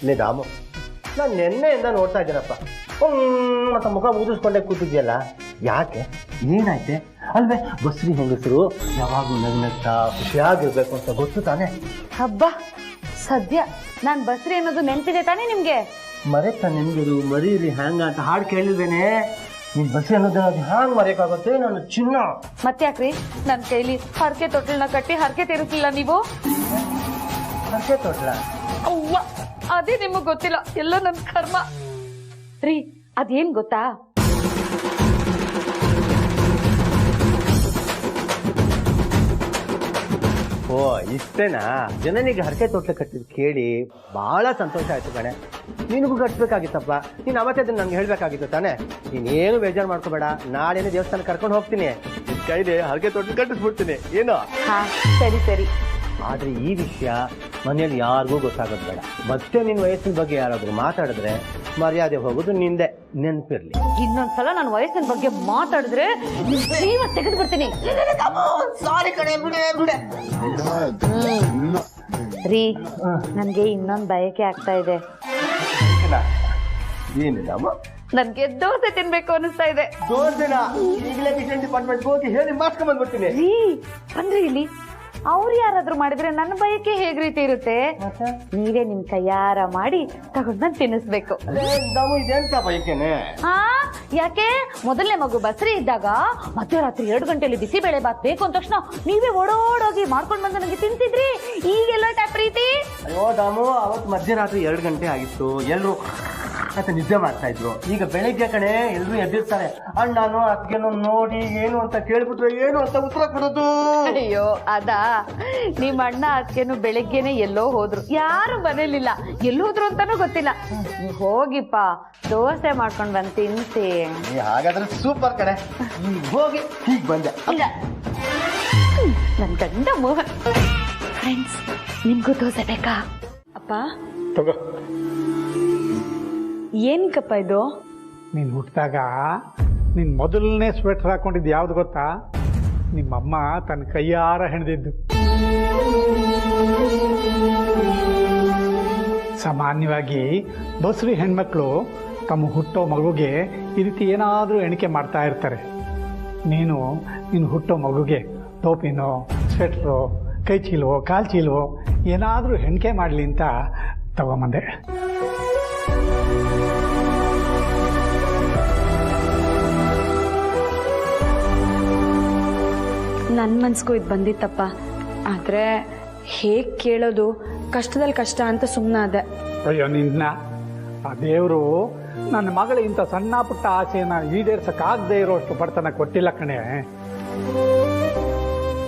ಲೇ ರಾಮು, ನಾನು ನೆನ್ನೆಯಿಂದ ನೋಡ್ತಾ ಇದ್ದೀನಪ್ಪ, ಮತ್ತು ಮುಖ ಊದಿಸ್ಕೊಂಡೆ ಕೂತಿದ್ಯಲ್ಲ, ಯಾಕೆ? ಏನಾಯ್ತೆ? ಅಲ್ವೇ ಬಸ್ರಿ ಹೆಂಗಸರು ಯಾವಾಗೂ ನಗ್ನಗ್ತಾ ಖುಷಿಯಾಗಿರ್ಬೇಕು ಅಂತ ಗೊತ್ತು ತಾನೆ? ಹಬ್ಬ ಸದ್ಯ ನಾನು ಬಸ್ರಿ ಅನ್ನೋದು ನೆನಪಿದೆ ತಾನೇ ನಿಮ್ಗೆ? ಮರೆತ ನಿಮ್ಗಿರು ಮರೀರಿ ಹ್ಯಾಂಗ ಅಂತ ಹಾಡು ಕೇಳಿದ್ದೇನೆ. ನೀನ್ ಬಸ್ರಿ ಅನ್ನೋದು ಹ್ಯಾಂಗ್ ಮರೆಯಕ್ಕಾಗುತ್ತೆ ನನ್ನ ಚಿನ್ನ? ಮತ್ತೆ ಯಾಕ್ರಿ ನನ್ನ ಕೈಲಿ ಹರಕೆ ತೊಟ್ಲನ್ನ ಕಟ್ಟಿ ಹರಕೆ ತೀರಿಸ್ಲಿಲ್ಲ ನೀವು? ಹರಕೆ ತೊಟ್ಲ? ಅವ್ವ, ಅದೇ ನಿಮಗ್ ಗೊತ್ತಿಲ್ಲ, ಎಲ್ಲ ನನ್ ಕರ್ಮ ರೀ. ಅದೇನ್ ಗೊತ್ತಾ? ಓ ಇಷ್ಟೇನಾ? ಜನನಿಗೆ ಹರಕೆ ತೊಟ್ಲೆ ಕಟ್ಟಿದ್ ಕೇಳಿ ಬಹಳ ಸಂತೋಷ ಆಯ್ತು ಕಣೆ. ನಿನಗೂ ಕಟ್ಬೇಕಾಗಿತ್ತಪ್ಪ. ನೀನ್ ಅವತ್ತೇ ಅದನ್ನ ನಂಗೆ ಹೇಳ್ಬೇಕಾಗಿತ್ತು ತಾನೆ. ನೀನೇನು ಬೇಜಾರು ಮಾಡ್ಕೋಬೇಡ, ನಾಳೆನೇ ದೇವಸ್ಥಾನ ಕರ್ಕೊಂಡು ಹೋಗ್ತೀನಿ, ನಿನ್ ಕೈಲಿ ಹರಕೆ ತೊಟ್ಲು ಕಟ್ಟಿಸ್ಬಿಡ್ತೀನಿ, ಏನು? ಹಾ ಸರಿ ಸರಿ. ಆದ್ರೆ ಈ ವಿಷಯ ಮನೆಯಲ್ಲಿ ಯಾರಿಗೂ ಗೊತ್ತಾಗೋದು ಬೇಡ. ಮತ್ತೆ ನಿನ್ ವಯಸ್ಸಿನ ಬಗ್ಗೆ ಯಾರಾದ್ರೂ ಮಾತಾಡಿದ್ರೆ ಮರ್ಯಾದೆ ಹೋಗೋದು ನಿಂದೆ, ನೆನ್ಪಿರ್ಲಿ. ಇನ್ನೊಂದ್ಸಲ ನನ್ನ ವಯಸ್ಸಿನ ಬಗ್ಗೆ ಮಾತಾಡಿದ್ರೆ ಜೀವ ತೆಗೆದು ಬಿಡ್ತೀನಿ ರೀ. ನನ್ಗೆ ಇನ್ನೊಂದ್ ಬಯಕೆ ಆಗ್ತಾ ಇದೆ. ಏನಿಲ್ಲಮ್ಮ? ನನ್ಗೆ ದೋಸೆ ತಿನ್ಬೇಕು ಅನಿಸ್ತಾ ಇದೆ. ದೋಸೆನ ಈಗಲೇ ಕಿಚನ್ ಡಿಪಾರ್ಟ್ಮೆಂಟ್ ಹೋಗಿ ಹೇಳಿ ಮಾಡ್ಕೊಂಡ್ ಬಂದ್ಬಿಡ್ತೀನಿ. ರೀ ಬಂದ್ರಿ ಇಲ್ಲಿ. ಅವ್ರು ಯಾರಾದ್ರೂ ಮಾಡಿದ್ರೆ ನನ್ನ ಬಯಕೆ ಹೇಗ್ ರೀತಿ ಇರುತ್ತೆ? ನೀವೇ ನಿಮ್ ಕೈಯಾರ ಮಾಡಿ ತಗೊಂಡ್ಬಂದ್ ತಿನ್ನಿಸ್ಬೇಕು. ಇದೆಂತ ಬಯಕೆನೆ? ಹಾ ಯಾಕೆ? ಮೊದಲನೇ ಮಗು ಬಸ್ರಿ ಇದ್ದಾಗ ಮಧ್ಯರಾತ್ರಿ 2 ಗಂಟೆಯಲ್ಲಿ ಬಿಸಿಬೇಳೆ ಬಾತ್ ಬೇಕು ಅಂದ ತಕ್ಷಣ ನೀವೇ ಓಡೋಡೋಗಿ ಮಾಡ್ಕೊಂಡ್ ಬಂದು ನನಗೆ ತಿನ್ಸಿದ್ರಿ. ಈಗೆಲ್ಲ ಪ್ರೀತಿ? ಅಯ್ಯೋ ದಾಮು, ಅವತ್ತು ಮಧ್ಯರಾತ್ರಿ 2 ಗಂಟೆ ಆಗಿತ್ತು, ಎಲ್ರು ಮತ್ತೆ ನಿದ್ದೆ ಮಾಡ್ತಾ ಇದ್ರು. ಈಗ ಬೆಳಿಗ್ಗೆ ಕಡೆ ಎಲ್ರು ಎದ್ದಿರ್ತಾರೆ. ಅಣ್ಣನು ಅತ್ತಿಗೆನೋ ನೋಡಿ ಏನು ಅಂತ ಕೇಳ್ಬಿಟ್ರೆ ಏನು ಅಂತ ಉತ್ತರ ಕೊಡೋದು. ಅಯ್ಯೋ ಅದಾ, ನಿಮ್ ಅಣ್ಣ ಅತ್ತಿಗೆನು ಬೆಳಿಗ್ಗೆನೆ ಎಲ್ಲೋ ಹೋದ್ರು, ಯಾರು ಮನೇಲಿಲ್ಲ, ಎಲ್ಲೋದ್ರು ಅಂತಾನೂ ಗೊತ್ತಿಲ್ಲ. ನೀವ್ ಹೋಗಿಪ್ಪ ದೋಸೆ ಮಾಡ್ಕೊಂಡ್ ಬಂದ್ ತಿನ್ಸಿ. ಹಾಗಾದ್ರೆ ಸೂಪರ್ ಕಡೆ. ಹೋಗಿ ಹೀಗ್ ಬಂದೆ. ನನ್ ಗಂಡ ಮೋಹನ್. ಫ್ರೆಂಡ್ಸ್, ನಿಮ್ಗೂ ದೋಸೆ ಬೇಕಾ? ಅಪ್ಪ ತಗೋ. ಏನಕ್ಕಪ್ಪ ಇದು? ನೀನು ಹುಟ್ಟಿದಾಗ ನೀನು ಮೊದಲನೇ ಸ್ವೆಟರ್ ಹಾಕೊಂಡಿದ್ದು ಯಾವ್ದು ಗೊತ್ತಾ? ನಿಮ್ಮಮ್ಮ ತನ್ನ ಕೈಯಾರ ಹೆಣೆದಿದ್ದು. ಸಾಮಾನ್ಯವಾಗಿ ಬಸ್ರಿ ಹೆಣ್ಮಕ್ಳು ತಮ್ಮ ಹುಟ್ಟೋ ಮಗುಗೆ ಈ ರೀತಿ ಏನಾದರೂ ಎಣಿಕೆ ಮಾಡ್ತಾ ಇರ್ತಾರೆ. ನೀನು ಹುಟ್ಟೋ ಮಗುಗೆ ಟೋಪಿನೋ ಸ್ವೆಟ್ರೋ ಕೈ ಚೀಲವೋ ಕಾಲು ಚೀಲವೋ ಏನಾದರೂ ಎಣಿಕೆ ಮಾಡಲಿ ಅಂತ ತಗೊಂಬಂದೆ. ನನ್ನ ಮನ್ಸಿಗೂ ಇದು ಬಂದಿತ್ತಪ್ಪ. ಆದರೆ ಹೇಗೆ ಕೇಳೋದು, ಕಷ್ಟದಲ್ಲಿ ಕಷ್ಟ ಅಂತ ಸುಮ್ಮನಾದೆ. ಅಯ್ಯೋ ನಿನ್ನ, ಆ ದೇವರು ನನ್ನ ಮಗಳ ಇಂಥ ಸಣ್ಣ ಪುಟ್ಟ ಆಸೆಯನ್ನು ಈಡೇರ್ಸಕ್ಕಾಗದೇ ಇರೋಷ್ಟು ಬಡತನ ಕೊಟ್ಟಿಲ್ಲ ಕಣೆ.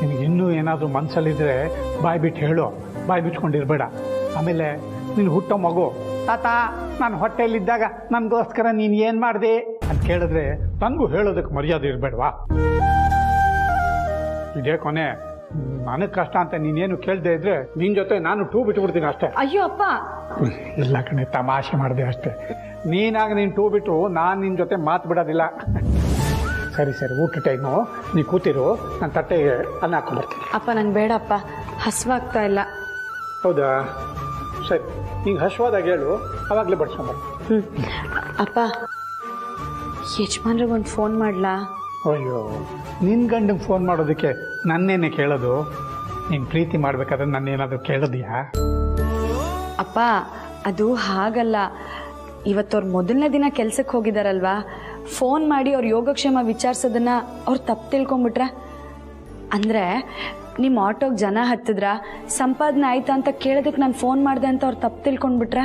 ನಿನಗಿನ್ನೂ ಏನಾದರೂ ಮನಸ್ಸಲ್ಲಿದ್ದರೆ ಬಾಯಿ ಬಿಟ್ಟು ಹೇಳು, ಬಾಯಿ ಬಿಟ್ಕೊಂಡಿರ್ಬೇಡ. ಆಮೇಲೆ ನೀನು ಹುಟ್ಟೋ ಮಗು ತಾತ ನಾನು ಹೊಟ್ಟೆಯಲ್ಲಿದ್ದಾಗ ನನಗೋಸ್ಕರ ನೀನು ಏನು ಮಾಡಿದೆ ಅಂತ ಕೇಳಿದ್ರೆ ನನಗೂ ಹೇಳೋದಕ್ಕೆ ಮರ್ಯಾದೆ ಇರಬೇಡವಾ? ಇದೇ ಕೊನೆ. ನನಗೆ ಕಷ್ಟ ಅಂತ ನೀನೇನು ಕೇಳದೆ ಇದ್ರೆ ನಿನ್ನ ಜೊತೆ ನಾನು ಟೂ ಬಿಟ್ಬಿಡ್ತೀನಿ ಅಷ್ಟೇ. ಅಯ್ಯೋ ಅಪ್ಪ, ಇಲ್ಲ ಕಣೆ, ತಮಾಷೆ ಮಾಡಿದೆ ಅಷ್ಟೇ. ನೀನಾಗ ನೀನು ಟೂ ಬಿಟ್ಟರು ನಾನು ನಿನ್ನ ಜೊತೆ ಮಾತು ಬಿಡೋದಿಲ್ಲ. ಸರಿ ಸರಿ, ಊಟ ಟೈಮು, ನೀ ಕೂತಿರು, ನಾನು ತಟ್ಟೆಗೆ ಅನ್ನ ಹಾಕೊಂಡ್ಬರ್ತೀನಿ. ಅಪ್ಪ ನಂಗೆ ಬೇಡಪ್ಪ, ಹಸುವಾಗ್ತಾ ಇಲ್ಲ. ಹೌದಾ? ಸರಿ, ನಿಂಗೆ ಹಸುವಾದಾಗ ಹೇಳು, ಅವಾಗಲೇ ಬಡ್ಸ್ಕೊಂಬರ್ತೀನಿ. ಅಪ್ಪ, ಯಜಮಾನ್ರಿಗೊಂದು ಫೋನ್ ಮಾಡಲಾ? ಅಯ್ಯೋ, ನಿನ್ನ ಗಂಡಂಗೆ ಫೋನ್ ಮಾಡೋದಕ್ಕೆ ನನ್ನೇನೆ ಕೇಳೋದು? ನೀನು ಪ್ರೀತಿ ಮಾಡ್ಬೇಕಾದ್ರೆ ನನ್ನೇನಾದರೂ ಕೇಳೋದಿಯಾ? ಅಪ್ಪ ಅದು ಹಾಗಲ್ಲ, ಇವತ್ತವ್ರು ಮೊದಲನೇ ದಿನ ಕೆಲ್ಸಕ್ಕೆ ಹೋಗಿದಾರಲ್ವಾ, ಫೋನ್ ಮಾಡಿ ಅವ್ರ ಯೋಗಕ್ಷೇಮ ವಿಚಾರಿಸೋದನ್ನ ಅವ್ರು ತಪ್ಪು ತಿಳ್ಕೊಂಬಿಟ್ರೆ? ಅಂದರೆ ನಿಮ್ಮ ಆಟೋಗೆ ಜನ ಹತ್ತಿದ್ರ, ಸಂಪಾದನೆ ಆಯ್ತಾ ಅಂತ ಕೇಳೋದಕ್ಕೆ ನಾನು ಫೋನ್ ಮಾಡಿದೆ ಅಂತ ಅವ್ರು ತಪ್ಪು ತಿಳ್ಕೊಂಡ್ಬಿಟ್ರೆ?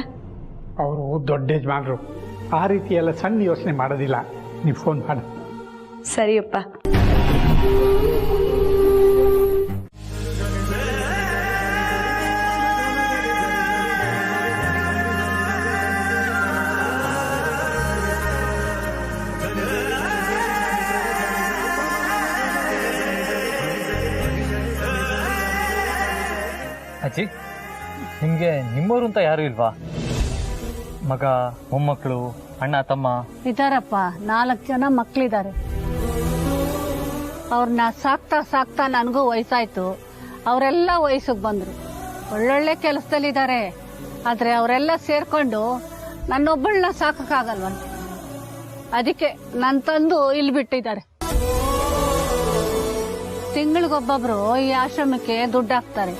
ಅವರು ದೊಡ್ಡ ಯಜಮಾನರು, ಆ ರೀತಿ ಎಲ್ಲ ಸಣ್ಣ ಯೋಚನೆ ಮಾಡೋದಿಲ್ಲ. ನೀವು ಫೋನ್ ಮಾಡು. ಸರಿಯಪ್ಪ. ಅಜ್ಜಿ, ನಿಮಗೆ ನಿಮ್ಮವರು ಅಂತ ಯಾರು ಇಲ್ವಾ? ಮಗ, ಮೊಮ್ಮಕ್ಕಳು, ಅಣ್ಣ, ತಮ್ಮ? ಇದಾರಪ್ಪ, 4 ಜನ ಮಕ್ಕಳಿದ್ದಾರೆ. ಅವ್ರನ್ನ ಸಾಕ್ತಾ ಸಾಕ್ತಾ ನನಗೂ ವಯಸ್ಸಾಯ್ತು. ಅವರೆಲ್ಲ ವಯಸ್ಸಿಗೆ ಬಂದರು, ಒಳ್ಳೊಳ್ಳೆ ಕೆಲಸದಲ್ಲಿದ್ದಾರೆ. ಆದ್ರೆ ಅವರೆಲ್ಲ ಸೇರ್ಕೊಂಡು ನನ್ನೊಬ್ಬಳನ್ನ ಸಾಕಕ್ಕಾಗಲ್ವಂತೆ. ಅದಕ್ಕೆ ನನ್ ತಂದು ಇಲ್ಲಿ ಬಿಟ್ಟಿದ್ದಾರೆ. ತಿಂಗಳಿಗೊಬ್ಬೊಬ್ರು ಈ ಆಶ್ರಮಕ್ಕೆ ದುಡ್ಡು ಹಾಕ್ತಾರೆ.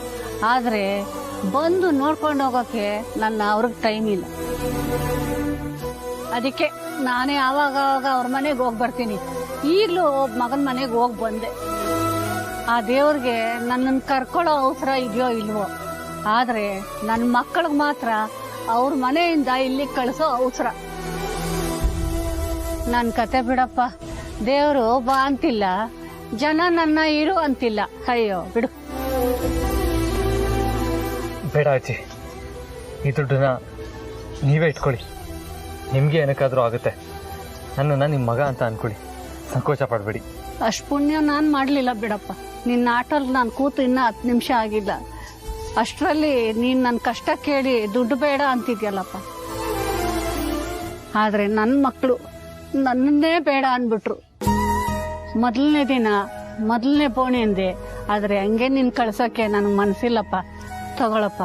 ಆದ್ರೆ ಬಂದು ನೋಡ್ಕೊಂಡು ಹೋಗೋಕೆ ಅವ್ರಿಗೆ ಟೈಮ್ ಇಲ್ಲ. ಅದಕ್ಕೆ ನಾನೇ ಆವಾಗ ಅವ್ರ ಮನೆಗೆ ಹೋಗಿ ಬರ್ತೀನಿ. ಈಗಲೂ ಒಬ್ಬ ಮಗನ ಮನೆಗೆ ಹೋಗಿ ಬಂದೆ. ಆ ದೇವ್ರಿಗೆ ನನ್ನನ್ನು ಕರ್ಕೊಳ್ಳೋ ಅವಸರ ಇದೆಯೋ ಇಲ್ವೋ, ಆದ್ರೆ ನನ್ನ ಮಕ್ಕಳಿಗೆ ಮಾತ್ರ ಅವ್ರ ಮನೆಯಿಂದ ಇಲ್ಲಿ ಕಳಿಸೋ ಅವಸರ. ನನ್ನ ಕತೆ ಬಿಡಪ್ಪ, ದೇವರು ಬಾ ಅಂತಿಲ್ಲ, ಜನ ನನ್ನ ಇರು ಅಂತಿಲ್ಲ. ಅಯ್ಯೋ ಬಿಡು. ಬೇಡ ಅಜ್ಜಿ, ಈ ದುಡ್ಡನ್ನ ನೀವೇ ಇಟ್ಕೊಳ್ಳಿ. ನಿಮಗೆ ಏನಕ್ಕಾದರೂ ಆಗುತ್ತೆ. ನನ್ನನ್ನು ನಿಮ್ಮ ಮಗ ಅಂತ ಅಂದ್ಕೊಳ್ಳಿ, ಸಂಕೋಚ ಪಡಬೇಡಿ. ಅಷ್ಟು ಪುಣ್ಯ ನಾನು ಮಾಡಲಿಲ್ಲ ಬಿಡಪ್ಪ. ನಿನ್ನ ಆಟೋಲ್ಲಿ ನಾನು ಕೂತು ಇನ್ನೂ 10 ನಿಮಿಷ ಆಗಿಲ್ಲ. ಅಷ್ಟರಲ್ಲಿ ನೀನು ನನ್ನ ಕಷ್ಟ ಕೇಳಿ ದುಡ್ಡು ಬೇಡ ಅಂತಿದ್ಯಲ್ಲಪ್ಪ. ಆದರೆ ನನ್ನ ಮಕ್ಕಳು ನನ್ನನ್ನೇ ಬೇಡ ಅಂದ್ಬಿಟ್ರು. ಮೊದಲನೇ ದಿನ ಮೊದಲನೇ ಬೋಣಿ ಅಂದೆ, ಆದರೆ ಹಂಗೆ ನಿನ್ನ ಕಳ್ಸೋಕ್ಕೆ ನನಗೆ ಮನಸ್ಸಿಲ್ಲಪ್ಪ. ತಗೊಳಪ್ಪ.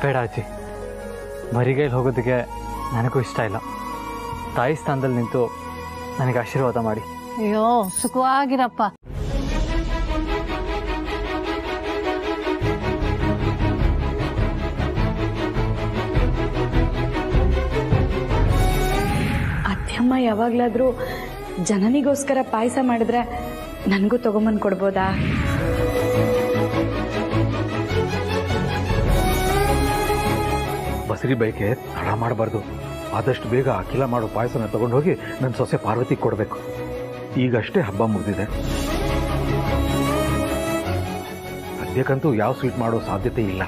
ಬೇಡ ಅಜ್ಜಿ, ಬರಿಗೈಲಿ ಹೋಗೋದಕ್ಕೆ ನನಗೂ ಇಷ್ಟ ಇಲ್ಲ. ತಾಯಿ ಸ್ಥಾನದಲ್ಲಿ ನಿಂತು ನನಗೆ ಆಶೀರ್ವಾದ ಮಾಡಿ. ಅಯ್ಯೋ ಸುಖವಾಗಿರಪ್ಪ. ಅತ್ಯಮ್ಮ ಯಾವಾಗ್ಲಾದ್ರೂ ಜನನಿಗೋಸ್ಕರ ಪಾಯಸ ಮಾಡಿದ್ರೆ ನನಗೂ ತಗೊಂಬಂದು ಕೊಡ್ಬೋದಾ? ಬಸರಿ ಬೈಕೆ ತಡ ಮಾಡಬಾರ್ದು. ಆದಷ್ಟು ಬೇಗ ಅಖಿಲ ಮಾಡೋ ಪಾಯಸನ ತಗೊಂಡು ಹೋಗಿ ನನ್ನ ಸೊಸೆ ಪಾರ್ವತಿ ಕೊಡಬೇಕು. ಈಗಷ್ಟೇ ಹಬ್ಬ ಮುಗಿದಿದೆ. ಸದ್ಯಕ್ಕಂತೂ ಯಾವ ಸ್ವೀಟ್ ಮಾಡೋ ಸಾಧ್ಯತೆ ಇಲ್ಲ.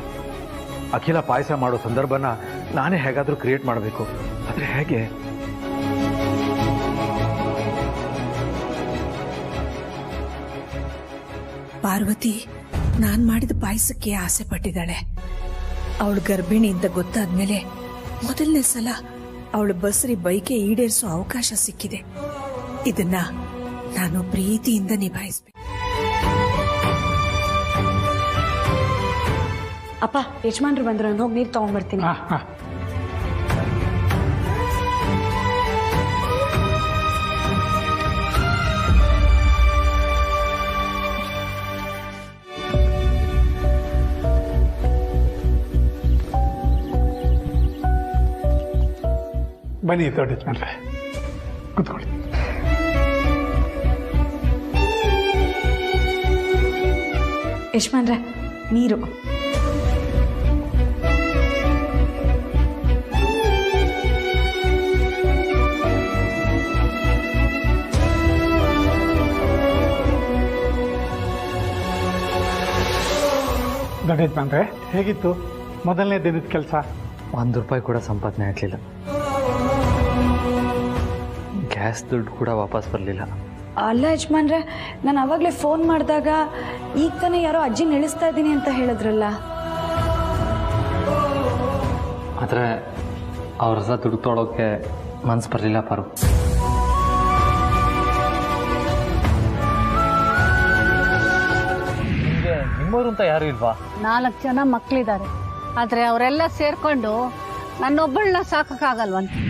ಅಖಿಲ ಪಾಯಸ ಮಾಡೋ ಸಂದರ್ಭನ ನಾನೇ ಹೇಗಾದರೂ ಕ್ರಿಯೇಟ್ ಮಾಡಬೇಕು. ಆದರೆ ಹೇಗೆ? ಪಾರ್ವತಿ ನಾನ್ ಮಾಡಿದ ಪಾಯಸಕ್ಕೆ ಆಸೆ ಪಟ್ಟಿದ್ದಾಳೆ. ಅವಳು ಗರ್ಭಿಣಿ ಅಂತ ಗೊತ್ತಾದ್ಮೇಲೆ ಮೊದಲನೇ ಸಲ ಅವಳು ಬಸರಿ ಬೈಕೆ ಈಡೇರಿಸೋ ಅವಕಾಶ ಸಿಕ್ಕಿದೆ. ಇದನ್ನ ನಾನು ಪ್ರೀತಿಯಿಂದ ನಿಭಾಯಿಸ್ಬೇಕು. ಅಪ್ಪ, ಯಜಮಾನ್ರು ಬಂದ್ರು, ನಾನು ಹೋಗಿ ನೀರು ತಗೊಂಡ್ಬರ್ತೀನಿ. ಬನ್ನಿ ದೊಡ್ಡ ಯಜಮಾನ್ರೆ, ಕೂತ್ಕೊಳ್ಳಿ. ಯಜಮಾನ್ರೆ, ನೀರು. ದೊಡ್ಡ ಯಜಮಾನ್ರೆ, ಹೇಗಿತ್ತು ಮೊದಲನೇ ದಿನದ ಕೆಲಸ? ₹1 ಕೂಡ ಸಂಪಾದನೆ ಆಗಲಿಲ್ಲ. ಗ್ಯಾಸ್ ದುಡ್ಡು ಕೂಡ ವಾಪಸ್ ಬರಲಿಲ್ಲ. ಅಲ್ಲ ಯಜಮಾನ್ರೆ, ನಾನು ಅವಾಗಲೇ ಫೋನ್ ಮಾಡಿದಾಗ ಈಗ ತಾನೇ ಯಾರೋ ಅಜ್ಜಿ ಇಳಿಸ್ತಾ ಇದ್ದೀನಿ ಅಂತ ಹೇಳಿದ್ರಲ್ಲ. ಆದರೆ ಅವ್ರ ಹತ್ರ ದುಡ್ಡು ತೊಗೊಳೋಕ್ಕೆ ಮನಸ್ಸು ಬರಲಿಲ್ಲ ಪಾರು. ನಿಮಗೆ ನಿಮ್ಮವರು ಅಂತ ಯಾರು ಇಲ್ವಾ? 4 ಜನ ಮಕ್ಕಳಿದ್ದಾರೆ. ಆದ್ರೆ ಅವರೆಲ್ಲ ಸೇರ್ಕೊಂಡು ನನ್ನೊಬ್ಬಳನ್ನ ಸಾಕಕ್ಕಾಗಲ್ವಂತೆ.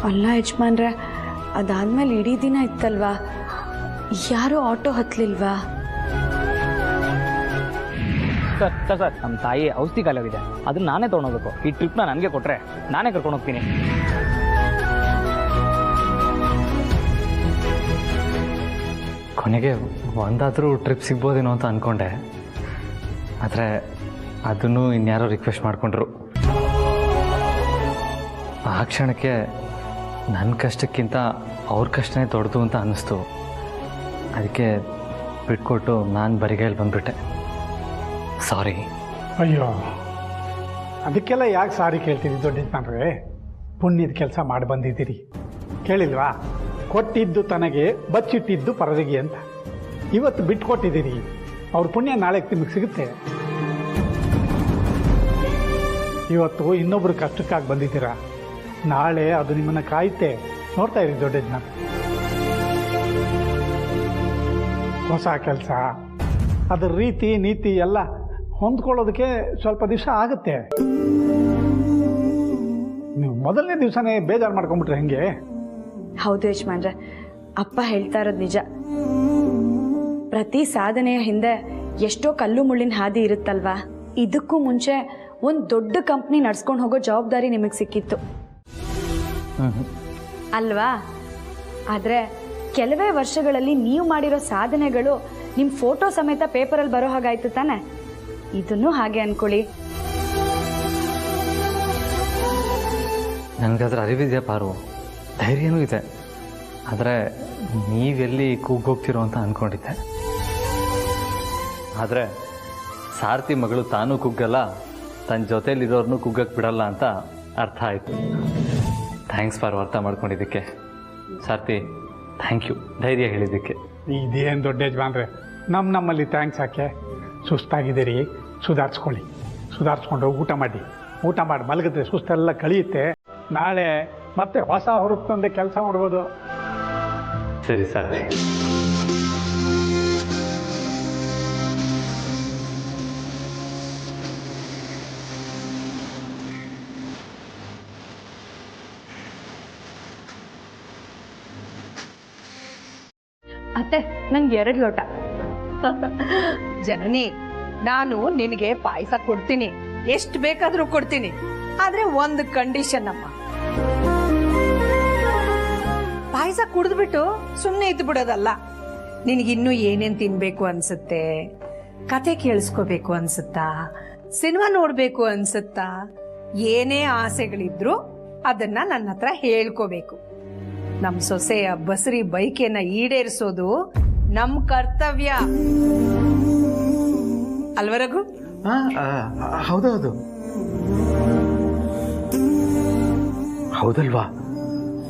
ಅಲ್ಲ ಯಜಮಾನ್ರೆ, ಅದಾದ್ಮೇಲೆ ಇಡೀ ದಿನ ಇತ್ತಲ್ವಾ, ಯಾರೂ ಆಟೋ ಹತ್ತಲಿಲ್ವಾ? ಸರ್ ನಮ್ಮ ತಾಯಿ ಔಷಧಿ ಕಾಲವಿದೆ, ಅದನ್ನ ನಾನೇ ತೊಗೊಂಡೋಗ್ಬೇಕು. ಈ ಟ್ರಿಪ್ನ ನನಗೆ ಕೊಟ್ಟರೆ ನಾನೇ ಕರ್ಕೊಂಡು ಹೋಗ್ತೀನಿ. ಕೊನೆಗೆ ಒಂದಾದರೂ ಟ್ರಿಪ್ ಸಿಗ್ಬೋದೇನೋ ಅಂತ ಅಂದ್ಕೊಂಡೆ. ಆದರೆ ಅದನ್ನು ಇನ್ಯಾರೋ ರಿಕ್ವೆಸ್ಟ್ ಮಾಡಿಕೊಂಡ್ರು. ಆ ಕ್ಷಣಕ್ಕೆ ನನ್ನ ಕಷ್ಟಕ್ಕಿಂತ ಅವ್ರ ಕಷ್ಟನೇ ದೊಡ್ಡದು ಅಂತ ಅನ್ನಿಸ್ತು. ಅದಕ್ಕೆ ಬಿಟ್ಕೊಟ್ಟು ನಾನು ಬರಿಗೈಲಿ ಬಂದುಬಿಟ್ಟೆ. ಸಾರಿ. ಅಯ್ಯೋ, ಅದಕ್ಕೆಲ್ಲ ಯಾಕೆ ಸಾರಿ ಕೇಳ್ತೀರಿ ದೊಡ್ಡ ಯಜಮಾನ್ರೆ? ಪುಣ್ಯದ ಕೆಲಸ ಮಾಡಿ ಬಂದಿದ್ದೀರಿ. ಕೇಳಿಲ್ವಾ, ಕೊಟ್ಟಿದ್ದು ತನಗೆ ಬಚ್ಚಿಟ್ಟಿದ್ದು ಪರದಿಗೆ ಅಂತ. ಇವತ್ತು ಬಿಟ್ಕೊಟ್ಟಿದ್ದೀರಿ, ಅವ್ರ ಪುಣ್ಯ ನಾಳೆ ನಿಮಗೆ ಸಿಗುತ್ತೆ. ಇವತ್ತು ಇನ್ನೊಬ್ರು ಕಷ್ಟಕ್ಕಾಗಿ ಬಂದಿದ್ದೀರಾ, ನಾಳೆ ಅದು ನಿಮ್ಮನ್ನು ಕಾಯುತ್ತೆ. ನೋಡ್ತಾ ಇರಿ ದೊಡ್ಡ ಯಜಮಾನ್ರೆ. ಹೊಸ ಕೆಲಸ, ಅದರ ರೀತಿ ನೀತಿ ಎಲ್ಲ ಹೊಂದ್ಕೊಳ್ಳೋದಕ್ಕೆ ಸ್ವಲ್ಪ ದಿವಸ ಆಗುತ್ತೆ. ನೀವು ಮೊದಲನೇ ದಿವಸನೇ ಬೇಜಾರು ಮಾಡ್ಕೊಂಬಿಟ್ರೆ ಹೆಂಗೆ? ಹೌದು ಯಜಮಾನ್ರೆ, ಅಪ್ಪ ಹೇಳ್ತಾ ಇರೋದು ನಿಜ. ಪ್ರತಿ ಸಾಧನೆಯ ಹಿಂದೆ ಎಷ್ಟೋ ಕಲ್ಲು ಮುಳ್ಳಿನ ಹಾದಿ ಇರುತ್ತಲ್ವಾ. ಇದಕ್ಕೂ ಮುಂಚೆ ಒಂದು ದೊಡ್ಡ ಕಂಪ್ನಿ ನಡ್ಸ್ಕೊಂಡು ಹೋಗೋ ಜವಾಬ್ದಾರಿ ನಿಮಗೆ ಸಿಕ್ಕಿತ್ತು ಅಲ್ವಾ? ಆದರೆ ಕೆಲವೇ ವರ್ಷಗಳಲ್ಲಿ ನೀವು ಮಾಡಿರೋ ಸಾಧನೆಗಳು ನಿಮ್ಮ ಫೋಟೋ ಸಮೇತ ಪೇಪರಲ್ಲಿ ಬರೋ ಹಾಗಾಯ್ತು ತಾನೆ. ಇದನ್ನು ಹಾಗೆ ಅನ್ಕೊಳ್ಳಿ. ನನಗದ್ರ ಅರಿವಿದೆ ಪಾರು, ಧೈರ್ಯನೂ ಇದೆ. ಆದರೆ ನೀವೆಲ್ಲಿ ಕೂಗೋಗ್ತಿರೋ ಅಂತ ಅಂದ್ಕೊಂಡಿದ್ದೆ. ಆದರೆ ಸಾರಥಿ ಮಗಳು ತಾನೂ ಕುಗ್ಗಲ್ಲ, ತನ್ನ ಜೊತೇಲಿರೋರ್ನೂ ಕುಗ್ಗಕ್ಕೆ ಬಿಡಲ್ಲ ಅಂತ ಅರ್ಥ ಆಯಿತು. ಥ್ಯಾಂಕ್ಸ್ ಪಾರು, ಅರ್ಥ ಮಾಡ್ಕೊಂಡಿದ್ದಕ್ಕೆ. ಸಾರಥಿ, ಥ್ಯಾಂಕ್ ಯು ಧೈರ್ಯ ಹೇಳಿದ್ದಕ್ಕೆ. ಇದೇನು ದೊಡ್ಡ ಯಜಮಾನ್ರೆ, ನಮ್ಮಲ್ಲಿ ಥ್ಯಾಂಕ್ಸ್ ಯಾಕೆ? ಸುಸ್ತಾಗಿದ್ದೀರಿ, ಸುಧಾರಿಸ್ಕೊಂಡು ಊಟ ಮಾಡಿ ಮಲಗಿದ್ರೆ ಸುಸ್ತೆಲ್ಲ ಕಳೆಯುತ್ತೆ. ನಾಳೆ ಮತ್ತೆ ಹೊಸ ಹೊರತಂದೆ ಕೆಲಸ ಮಾಡ್ಬೋದು. ಸರಿ ಸಾರಥಿ. ಅತ್ತೆ, ನಂಗೆ 2 ಲೋಟ. ಜನನಿ, ನಾನು ನಿನಗೆ ಪಾಯಸ ಕೊಡ್ತೀನಿ, ಎಷ್ಟು ಬೇಕಾದ್ರೂ ಕೊಡ್ತೀನಿ. ಆದ್ರೆ ಒಂದು ಕಂಡೀಷನ್ ಅಮ್ಮ, ಪಾಯಸ ಕುಡಿದ್ಬಿಟ್ಟು ಸುಮ್ಮನೆ ಇದ್ದು ಬಿಡೋದಲ್ಲ. ನಿನಗಿನ್ನೂ ಏನೇನ್ ತಿನ್ಬೇಕು ಅನ್ಸುತ್ತೆ, ಕತೆ ಕೇಳಿಸ್ಕೋಬೇಕು ಅನ್ಸುತ್ತಾ, ಸಿನಿಮಾ ನೋಡ್ಬೇಕು ಅನ್ಸುತ್ತಾ, ಏನೇ ಆಸೆಗಳಿದ್ರು ಅದನ್ನ ನನ್ನ ಹತ್ರ ಹೇಳ್ಕೋಬೇಕು. ನಮ್ ಸೊಸೆಯ ಬಸರಿ ಬೈಕೆನ ಈಡೇರಿಸೋದು ನಮ್ ಕರ್ತವ್ಯ ಅಲ್ವರಗು? ಹೌದೌದು, ಹೌದಲ್ವಾ?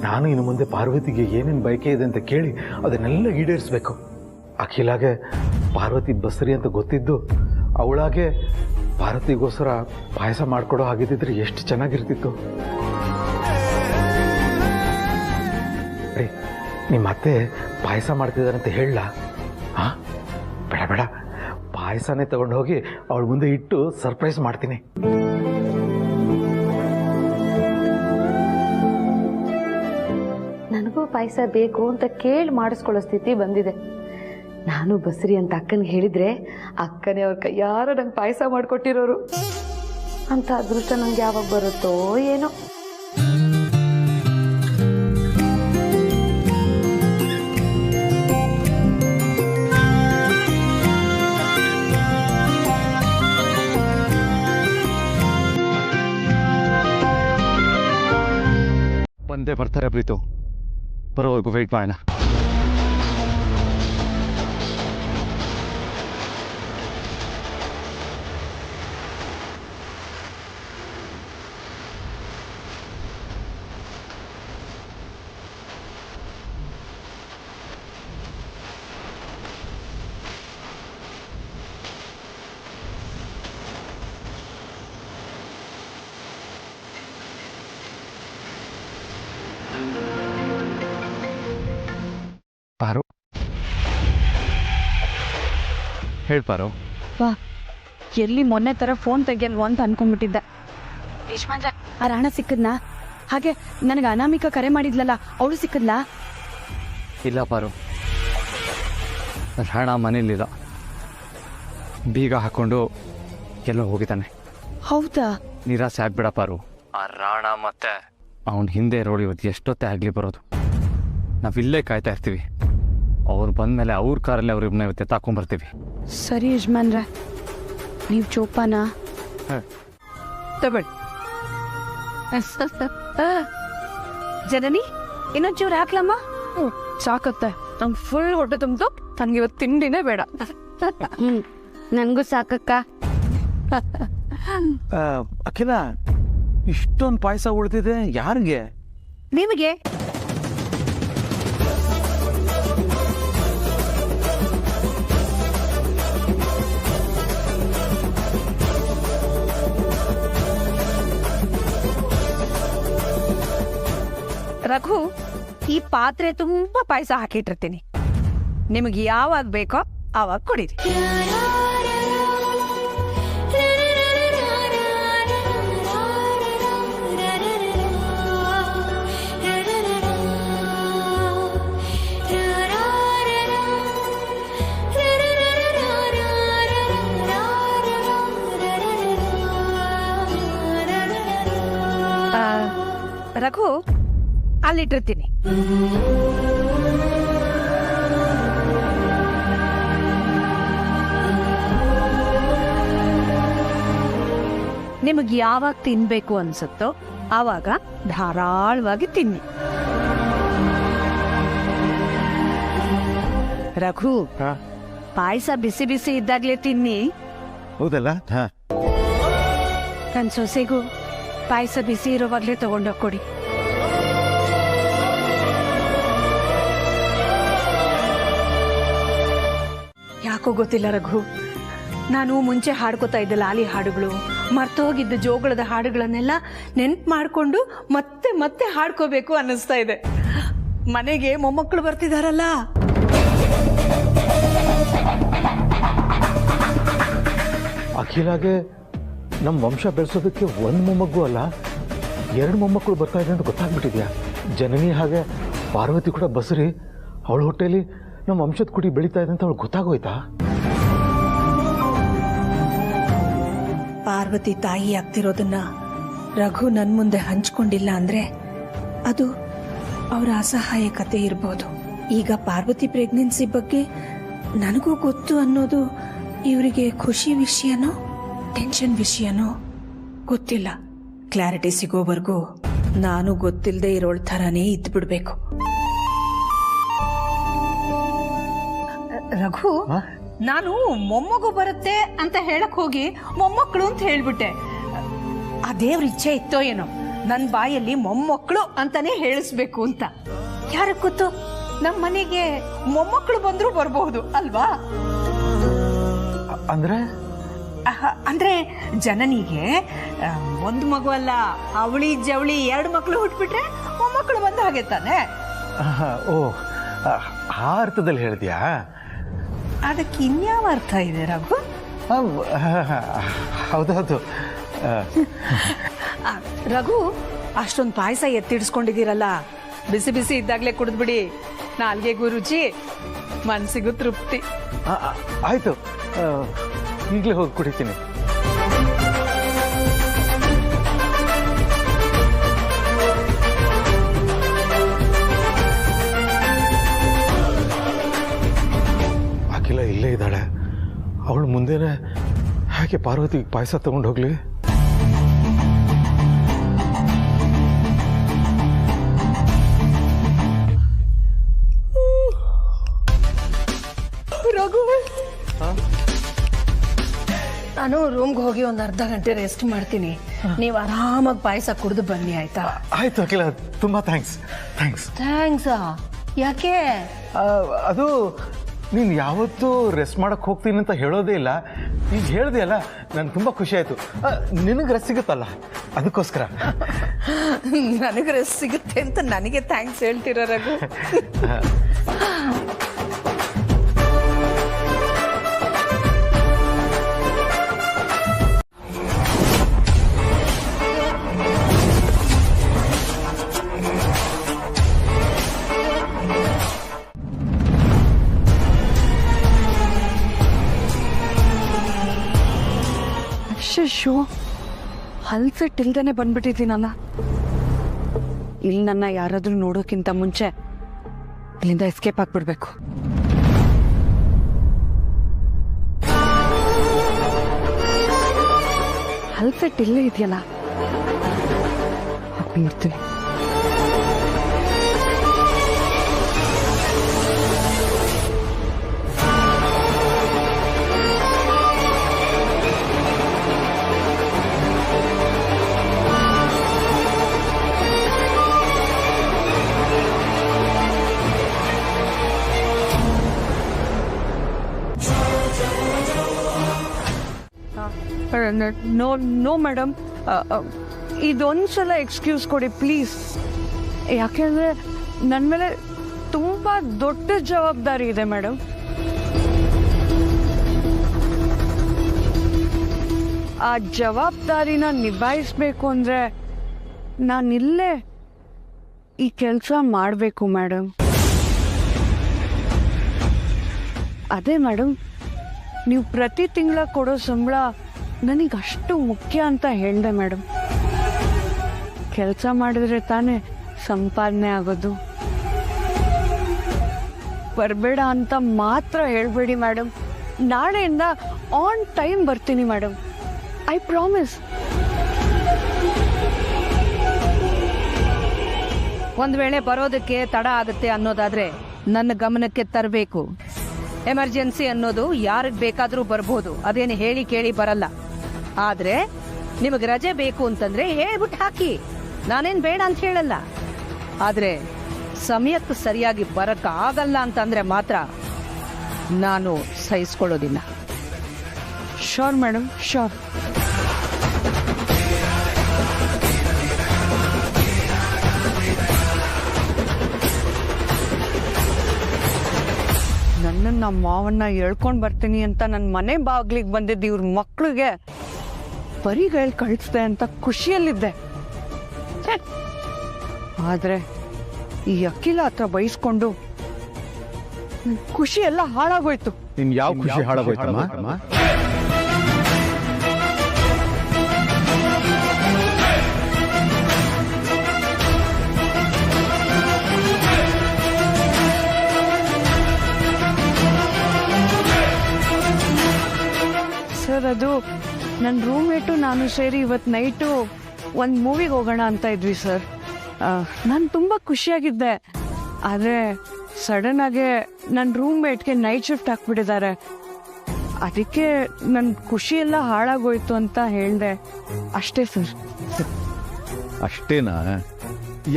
ನಾನು ಇನ್ನು ಮುಂದೆ ಪಾರ್ವತಿಗೆ ಏನೇನು ಬಯಕೆ ಇದೆ ಅಂತ ಕೇಳಿ ಅದನ್ನೆಲ್ಲ ಈಡೇರಿಸ್ಬೇಕು. ಅಖಿಲಾಗೆ ಪಾರ್ವತಿ ಬಸರಿ ಅಂತ ಗೊತ್ತಿದ್ದು ಅವಳಾಗೆ ಪಾರ್ವತಿಗೋಸ್ಕರ ಪಾಯಸ ಮಾಡ್ಕೊಡೋ ಹಾಗಿದ್ದಿದ್ರೆ ಎಷ್ಟು ಚೆನ್ನಾಗಿರ್ತಿತ್ತು. ನಿಮ್ಮ ಅತ್ತೆ ಪಾಯಸ ಮಾಡ್ತಿದ್ದಾರಂತ ಹೇಳಲ್ಲ? ಹಾ, ಬೇಡ, ಪಾಯಸನೇ ತಗೊಂಡು ಹೋಗಿ ಅವಳ ಮುಂದೆ ಇಟ್ಟು ಸರ್ಪ್ರೈಸ್ ಮಾಡ್ತೀನಿ. ನನಗೂ ಪಾಯಸ ಬೇಕು ಅಂತ ಕೇಳಿ ಮಾಡಿಸ್ಕೊಳ್ಳೋ ಸ್ಥಿತಿ ಬಂದಿದೆ. ನಾನು ಬಸರಿ ಅಂತ ಅಕ್ಕನಿಗೆ ಹೇಳಿದ್ರೆ ಅಕ್ಕನೇ ಅವ್ರ ಕೈಯಾರ ನಂಗೆ ಪಾಯಸ ಮಾಡಿಕೊಟ್ಟಿರೋರು. ಅಂತ ಅದೃಷ್ಟ ನಂಗೆ ಯಾವಾಗ ಬರುತ್ತೋ ಏನೋ. ಬಂದೇ ಬರ್ತಾರೆ ಪ್ರೀತು, ಬರೋವರೆಗೂ ವೆಯ್ಟ್ ಮಾಡೋಣ. ಪಾರು, ಹೇಳ್ಪಾರು. ವಾ, ಎಲ್ಲಿ ಮೊನ್ನೆ ಥರ ಫೋನ್ ತೆಗಿಯಲ್ವ ಅಂತ ಅನ್ಕೊಂಡ್ಬಿಟ್ಟಿದ್ದೆ. ಯಜಮಾನ್ರೆ, ಆ ರಾಣ ಸಿಕ್ಕದ್ನಾ? ಹಾಗೆ ನನಗೆ ಅನಾಮಿಕ ಕರೆ ಮಾಡಿದ್ಲಲ್ಲ, ಅವಳು ಸಿಕ್ಕದ್ಲಾ? ಇಲ್ಲ ಪಾರು, ಹಣ ಮನೇಲಿಲ್ಲ, ಬೀಗ ಹಾಕೊಂಡು ಎಲ್ಲೋ ಹೋಗಿದ್ದಾನೆ. ಹೌದಾ? ನಿರಾಸೆ ಆಗ್ಬೇಡ ಪಾರು. ಆ ರಾಣ ಮತ್ತೆ ಅವನ ಹಿಂದೆ ಇರೋಳು ಇವತ್ತು ಎಷ್ಟೊತ್ತೇ ಆಗಲಿ ಬರೋದು. ನಾವಿಲ್ಲೇ ಕಾಯ್ತಾ ಇರ್ತೀವಿ. ಅವ್ರು ಬಂದಮೇಲೆ ಅವ್ರ ಕಾರಲ್ಲಿ ಅವ್ರಿಬ್ಬನ ಇವತ್ತು ತಾಕೊಂಡ್ಬರ್ತೀವಿ. ಸರಿ ಯಜಮಾನ್ರೆ, ನೀವು ಚೋಪಾನ ತಗೊಳ್ಳಿ. ಜನನಿ, ಇನ್ನೊಂಚೂರು ಹಾಕ್ಲಮ್ಮ? ಸಾಕತ್ತೆ, ನಂಗೆ ಫುಲ್ ಹೊಟ್ಟೆ ತುಂಬಿತು. ನನಗೆ ಇವತ್ತು ತಿಂಡಿನೇ ಬೇಡ. ನನಗೂ ಸಾಕಕ್ಕ. ಅಖಿಲ, ಇಷ್ಟೊಂದು ಪಾಯಸ ಉಳಿದಿದೆ, ಯಾರಿಗೆ? ನಿಮಗೆ. ರಘು, ಈ ಪಾತ್ರೆ ತುಂಬಾ ಪಾಯಸ ಹಾಕಿಟ್ಟಿರ್ತೀನಿ. ನಿಮಗೆ ಯಾವಾಗ ಬೇಕೋ ಆವಾಗ ಕುಡೀರಿ. ರಘು, ಅಲ್ಲಿಟ್ಟಿರ್ತೀನಿ. ನಿಮಗೆ ಯಾವಾಗ ತಿನ್ಬೇಕು ಅನ್ಸುತ್ತೋ ಆವಾಗ ಧಾರಾಳವಾಗಿ ತಿನ್ನಿ. ರಘು, ಪಾಯಸ ಬಿಸಿ ಬಿಸಿ ಇದ್ದಾಗ್ಲೇ ತಿನ್ನಿ. ಹೌದಲ್ಲ? ನನ್ನ ಸೊಸೆಗೂ ಪಾಯಸ ಬಿಸಿ ಇರೋವಾಗ್ಲೇ ತಗೊಂಡೋಗಿ ಕೊಡಿ. ಯಾಕೋ ಗೊತ್ತಿಲ್ಲ ರಘು, ನಾನು ಮುಂಚೆ ಹಾಡ್ಕೋತಾ ಇದ್ದ ಲಾಲಿ ಹಾಡುಗಳು, ಮರ್ತೋಗಿದ್ದ ಜೋಗಳದ ಹಾಡುಗಳನ್ನೆಲ್ಲ ನೆನ್ಪು ಮಾಡಿಕೊಂಡು ಮತ್ತೆ ಮತ್ತೆ ಹಾಡ್ಕೋಬೇಕು ಅನ್ನಿಸ್ತಾ ಇದೆ. ಮನೆಗೆ ಮೊಮ್ಮಕ್ಕಳು ಬರ್ತಿದಾರಲ್ಲ. ಅಖಿಲಾಗೆ ನಮ್ಮ ವಂಶ ಬೆಳೆಸೋದಕ್ಕೆ ಒಂದು ಮೊಮ್ಮಗು ಅಲ್ಲ 2 ಮೊಮ್ಮಕ್ಕಳು ಬರ್ತಾ ಇದೆ ಅಂತ ಗೊತ್ತಾಗ್ಬಿಟ್ಟಿದ್ಯಾ? ಜನನಿ ಹಾಗೆ ಪಾರ್ವತಿ ಕೂಡ ಬಸರಿ ಅವಳ ಹೊಟ್ಟೆಯಲ್ಲಿ ನಮ್ಮ ವಂಶದ ಕುಡಿ ಬೆಳೀತಾ ಇದೆ ಅಂತ ಅವಳು ಗೊತ್ತಾಗೋಯ್ತಾ? ಪಾರ್ವತಿ ತಾಯಿ ಆಗ್ತಿರೋದನ್ನ ರಘು ನನ್ನ ಮುಂದೆ ಹಂಚ್ಕೊಂಡಿಲ್ಲ ಅಂದ್ರೆ ಅದು ಅವರ ಅಸಹಾಯಕತೆ ಇರ್ಬೋದು. ಈಗ ಪಾರ್ವತಿ ಪ್ರೆಗ್ನೆನ್ಸಿ ಬಗ್ಗೆ ನನಗೂ ಗೊತ್ತು ಅನ್ನೋದು ಇವರಿಗೆ ಖುಷಿ ವಿಷಯನೋ ಟೆನ್ಷನ್ ವಿಷಯನೋ ಗೊತ್ತಿಲ್ಲ. ಕ್ಲಾರಿಟಿ ಸಿಗೋವರೆಗೂ ನಾನು ಗೊತ್ತಿಲ್ಲದೆ ಇರೋಳ್ ಥರನೇ ಇದ್ಬಿಡ್ಬೇಕು. ರಘು, ನಾನು ಮೊಮ್ಮಗು ಬರುತ್ತೆ ಅಂತ ಹೇಳಕ್ ಹೋಗಿ ಮೊಮ್ಮಕ್ಕಳು ಅಂತ ಹೇಳ್ಬಿಟ್ಟೆ. ಆ ದೇವ್ರ ಇಚ್ಛೆ ಇತ್ತೋ ಏನೋ ನನ್ನ ಬಾಯಲ್ಲಿ ಮೊಮ್ಮಕ್ಕಳು ಅಂತಾನೆ ಹೇಳಿಸ್ಬೇಕು ಅಂತ. ಯಾರಕ್ ಗೊತ್ತು, ನಮ್ಮ ಮನೆಗೆ ಮೊಮ್ಮಕ್ಕಳು ಬಂದ್ರು ಬರಬಹುದು ಅಲ್ವಾ? ಅಂದ್ರೆ ಜನನಿಗೆ ಒಂದು ಮಗು ಅಲ್ಲ, ಅವಳಿ ಜವಳಿ 2 ಮಕ್ಕಳು ಹುಟ್ಬಿಟ್ರೆ ಮೊಮ್ಮಕ್ಕಳು ಬಂದ ಹಾಗೆ ತಾನೆ. ಓ, ಆ ಅರ್ಥದಲ್ಲಿ ಹೇಳಿದ್ಯಾ? ಅದಕ್ಕೆ ಇನ್ಯಾವ ಅರ್ಥ ಇದೆ ರಘು? ಹೌದೌದು. ರಘು, ಅಷ್ಟೊಂದು ಪಾಯಸ ಎತ್ತಿಡ್ಸ್ಕೊಂಡಿದ್ದೀರಲ್ಲ, ಬಿಸಿ ಬಿಸಿ ಇದ್ದಾಗ್ಲೇ ಕುಡಿದ್ಬಿಡಿ. ನಾಲ್ಗೆಗೂ ರುಚಿ, ಮನ್ಸಿಗೂ ತೃಪ್ತಿ. ಆಯ್ತು, ಈಗಲೇ ಹೋಗಿ ಕುಡಿತೀನಿ. ಅಖಿಲ ಇಲ್ಲೇ ಇದ್ದಾಳೆ. ಅವಳು ಮುಂದೆನೆ ಹಾಗೆ ಪಾರ್ವತಿಗೆ ಪಾಯಸ ತಗೊಂಡು ಹೋಗ್ಲಿ. ರಘು, ನಾನು ರೂಮ್ಗೆ ಹೋಗಿ ಒಂದು ಅರ್ಧ ಗಂಟೆ ರೆಸ್ಟ್ ಮಾಡ್ತೀನಿ. ನೀವು ಆರಾಮಾಗಿ ಪಾಯಸ ಕುಡಿದು ಬನ್ನಿ, ಆಯ್ತಾ? ಆಯ್ತು ಅಖಿಲ, ತುಂಬಾ ಥ್ಯಾಂಕ್ಸ್. ಥ್ಯಾಂಕ್ಸಾ? ಯಾಕೆ? ಅದು ನೀನು ಯಾವತ್ತೂ ರೆಸ್ಟ್ ಮಾಡಕ್ಕೆ ಹೋಗ್ತೀನಿ ಅಂತ ಹೇಳೋದೇ ಇಲ್ಲ. ಈಗ ಹೇಳಿದೆ ಅಲ್ಲ, ನನಗೆ ತುಂಬ ಖುಷಿ ಆಯಿತು. ನಿನಗೆ ರೆಸ್ಟ್ ಸಿಗುತ್ತಲ್ಲ, ಅದಕ್ಕೋಸ್ಕರ. ನನಗೆ ರೆಸ್ಟ್ ಸಿಗುತ್ತೆ ಅಂತ ನನಗೆ ಥ್ಯಾಂಕ್ಸ್ ಹೇಳ್ತೀರ ರಘು? ಶೋ ಹಲ್ಫೆಟ್ ಇಲ್ದೇನೆ ಬಂದ್ಬಿಟ್ಟಿದ್ದೀನಲ್ಲ. ಇಲ್ಲಿ ನನ್ನ ಯಾರಾದ್ರೂ ನೋಡೋಕ್ಕಿಂತ ಮುಂಚೆ ಇಲ್ಲಿಂದ ಎಸ್ಕೇಪ್ ಆಗ್ಬಿಡ್ಬೇಕು. ಹಲ್ಫೆಟ್ ಇಲ್ಲೇ ಇದೆಯಲ್ಲ, ನೋಡ್ತೀನಿ. ನೋ ಮೇಡಮ್, ಇದೊಂದ್ಸಲ ಎಕ್ಸ್ಕ್ಯೂಸ್ ಕೊಡಿ ಪ್ಲೀಸ್. ಯಾಕೆಂದರೆ ನನ್ನ ಮೇಲೆ ತುಂಬ ತುಂಬ ದೊಡ್ಡ ಜವಾಬ್ದಾರಿ ಇದೆ ಮೇಡಮ್. ಆ ಜವಾಬ್ದಾರಿನ ನಿಭಾಯಿಸ್ಬೇಕು ಅಂದರೆ ನಾನಿಲ್ಲೇ ಈ ಕೆಲಸ ಮಾಡಬೇಕು ಮೇಡಮ್. ಅದೇ ಮೇಡಮ್, ನೀವು ಪ್ರತಿ ತಿಂಗಳ ಕೊಡೋ ಸಂಬಳ ನನಗೆ ಅಷ್ಟು ಮುಖ್ಯ ಅಂತ ಹೇಳಿದೆ ಮೇಡಮ್. ಕೆಲಸ ಮಾಡಿದ್ರೆ ತಾನೇ ಸಂಪಾದನೆ ಆಗೋದು. ಬರಬೇಡ ಅಂತ ಮಾತ್ರ ಹೇಳ್ಬೇಡಿ ಮೇಡಮ್. ನಾಳೆಯಿಂದ ಆನ್ ಟೈಮ್ ಬರ್ತೀನಿ ಮೇಡಮ್. I promise. ಒಂದ್ ವೇಳೆ ಬರೋದಕ್ಕೆ ತಡ ಆಗುತ್ತೆ ಅನ್ನೋದಾದ್ರೆ ನನ್ನ ಗಮನಕ್ಕೆ ತರಬೇಕು. ಎಮರ್ಜೆನ್ಸಿ ಅನ್ನೋದು ಯಾರಿಗೆ ಬೇಕಾದರೂ ಬರ್ಬೋದು, ಅದೇನು ಹೇಳಿ ಕೇಳಿ ಬರಲ್ಲ. ಆದ್ರೆ ನಿಮಗೆ ರಜೆ ಬೇಕು ಅಂತಂದ್ರೆ ಹೇಳ್ಬಿಟ್ಟು ಹಾಕಿ, ನಾನೇನ್ ಬೇಡ ಅಂತ ಹೇಳಲ್ಲ. ಆದ್ರೆ ಸಮಯಕ್ಕೆ ಸರಿಯಾಗಿ ಬರಕ್ಕೆ ಆಗಲ್ಲ ಅಂತಂದ್ರೆ ಮಾತ್ರ ನಾನು ಸಹಿಸ್ಕೊಳ್ಳೋದಿಲ್ಲ. Sure madam, sure. ನನ್ನನ್ನು ನಮ್ಮ ಮಾವನ್ನ ಎಳ್ಕೊಂಡು ಬರ್ತೀನಿ ಅಂತ ನನ್ನ ಮನೆ ಬಾಗ್ಲಿಗೆ ಬಂದಿದ್ದು ಇವ್ರ ಮಕ್ಳಿಗೆ ಬರಿಗಳು ಕಳಿಸ್ದೆ ಅಂತ ಖುಷಿಯಲ್ಲಿದ್ದೆ. ಆದ್ರೆ ಈ ಅಖಿಲ ಹತ್ರ ಬಯಸ್ಕೊಂಡು ಖುಷಿ ಎಲ್ಲ ಹಾಳಾಗೋಯ್ತು. ನಿನ್ ಯಾವ ಖುಷಿ ಹಾಳಾಗೋಯ್ತಮ್ಮ? ಸರ್, ಅದು ನನ್ನ ರೂಮ್ಮೇಟು ನಾನು ಸೇರಿ ಇವತ್ತು ನೈಟು ಒಂದು ಮೂವಿಗೆ ಹೋಗೋಣ ಅಂತ ಇದ್ವಿ ಸರ್. ನಾನು ತುಂಬ ಖುಷಿಯಾಗಿದ್ದೆ. ಆದರೆ ಸಡನ್ನಾಗೆ ನನ್ನ ರೂಮ್ಮೇಟ್ಗೆ ನೈಟ್ ಶಿಫ್ಟ್ ಹಾಕ್ಬಿಟ್ಟಿದ್ದಾರೆ. ಅದಕ್ಕೆ ನನ್ನ ಖುಷಿ ಎಲ್ಲ ಹಾಳಾಗೋಯ್ತು ಅಂತ ಹೇಳಿದೆ ಅಷ್ಟೇ ಸರ್. ಅಷ್ಟೇನಾ?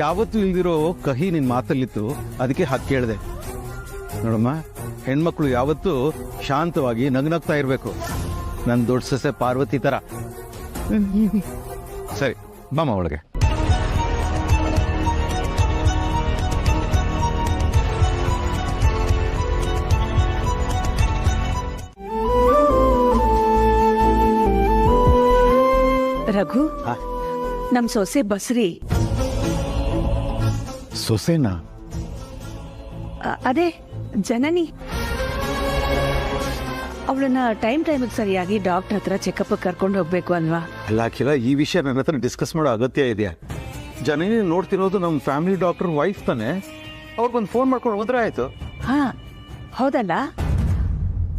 ಯಾವತ್ತೂ ಇಲ್ದಿರೋ ಕಹಿ ನಿನ್ ಮಾತಲ್ಲಿತ್ತು, ಅದಕ್ಕೆ ಹಾಗೆ ಕೇಳಿದೆ. ನೋಡಮ್ಮ, ಹೆಣ್ಮಕ್ಳು ಯಾವತ್ತೂ ಶಾಂತವಾಗಿ ನಗ್ನಗ್ತಾ ಇರಬೇಕು. ನನ್ನ ದೊಡ್ಡ ಸೊಸೆ ಪಾರ್ವತಿ ತರ. ಸರಿ, ಬಾಮ ಒಳಗೆ. ರಘು, ನಮ್ ಸೊಸೆ ಬಸ್ರಿ. ಸೊಸೆನಾ? ಅದೇ ಜನನಿ. ಅವಳನ್ನ ಟೈಮಿಗೆ ಸರಿಯಾಗಿ ಡಾಕ್ಟರ್ ಹತ್ರ ಚೆಕಪ್ ಕರ್ಕೊಂಡು ಹೋಗ್ಬೇಕು ಅಲ್ವಾ? ಅಲ್ಲ ಅಖಿಲ, ಈ ವಿಷಯ ನನ್ನ ಹತ್ರ ಡಿಸ್ಕಸ್ ಮಾಡೋ ಅಗತ್ಯ ಇದೆಯಾ? ಜನನಿ ನೋಡ್ತಿರೋದು ನಮ್ಮ ಫ್ಯಾಮಿಲಿ ಡಾಕ್ಟರ್ ವೈಫ್ ತಾನೆ. ಅವ್ರಿಗೊಂದು ಫೋನ್ ಮಾಡ್ಕೊಂಡು ಹೋದ್ರೆ ಆಯ್ತು. ಹಾ, ಹೌದಲ್ಲ.